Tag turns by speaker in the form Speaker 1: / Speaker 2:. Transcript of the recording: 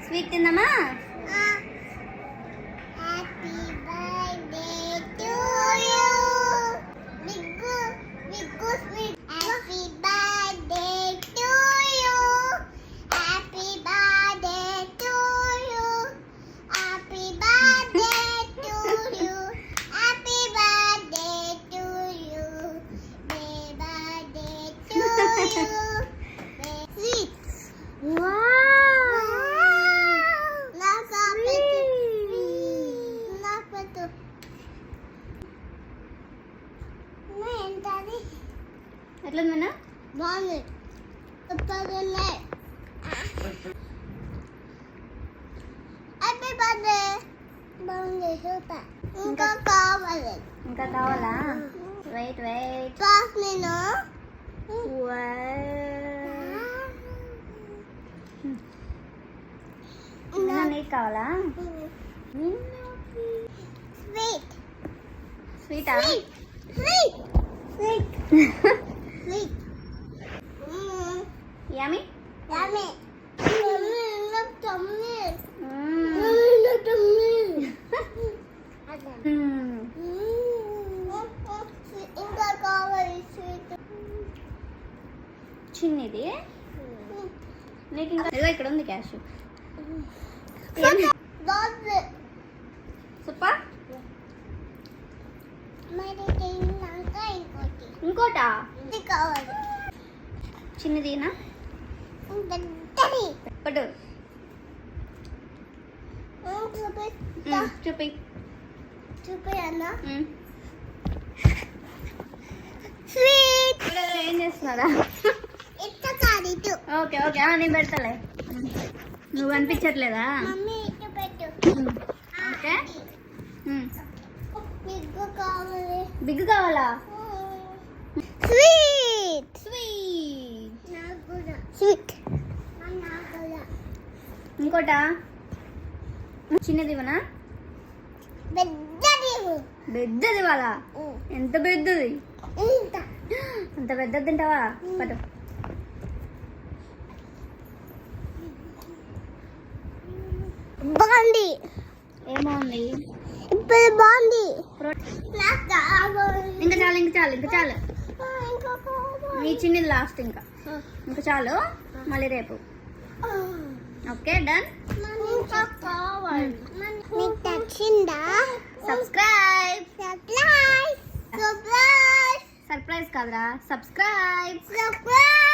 Speaker 1: Sweet తిందామా? ఎట్లుందన్నా?
Speaker 2: బాగుంది. Happy birthday. బాగుంది. సూపర్. ఇంకా కావాలి.
Speaker 1: ఇంకా కావాలా? Wait wait.
Speaker 2: పాస్ నేను.
Speaker 1: నీకు కావాలా?
Speaker 2: స్వీట్.
Speaker 1: స్వీటా?
Speaker 2: స్వీట్. స్వీట్. స్వీట్.
Speaker 1: యమ్మీ?
Speaker 2: యమ్మీ. ఇంకా కావాలి స్వీట్.
Speaker 1: చిన్నది నీకు ఇంకా ఇక్కడ ఉంది క్యాష్. సూపర్. ఇంకోటా?
Speaker 2: కావాలి.
Speaker 1: చిన్నదినా? పట్టు. చూపి
Speaker 2: చూపి అన్న.
Speaker 1: ఏం చేస్తున్నారా? ఓకే ఓకే నేను పెడతాలే. నువ్వు అనిపించట్లేదా?
Speaker 2: మమ్మీ ఇటు పెట్టు.
Speaker 1: ఓకే.
Speaker 2: బిగ్ కావాలి.
Speaker 1: బిగ్ కావాలా?
Speaker 2: స్వీట్.
Speaker 1: స్వీట్.
Speaker 2: నాకు కూడా స్వీట్. నాకు కూడా.
Speaker 1: ఇంకోటా? చిన్నది ఇవ్వనా?
Speaker 2: పెద్దది.
Speaker 1: పెద్దది వాళ్ళ? ఎంత పెద్దది? అంత పెద్దది తింటావా? పట్టు.
Speaker 2: బాగుంది.
Speaker 1: ఏమోంది?
Speaker 2: ఇప్పుడు బాగుంది.
Speaker 1: ఇంకా చాలు ఇంకా చాలు ఇంకా చాలు. నీ చిన్నది లాస్ట్. ఇంకా చాలు. మళ్ళీ రేపు. Okay done.
Speaker 2: మీకు నచ్చిందా?
Speaker 1: సబ్స్క్రైబ్.
Speaker 2: సర్ప్రైజ్.
Speaker 1: సర్ప్రైజ్ కాదురా, సబ్స్క్రైబ్.
Speaker 2: సర్ప్రైజ్.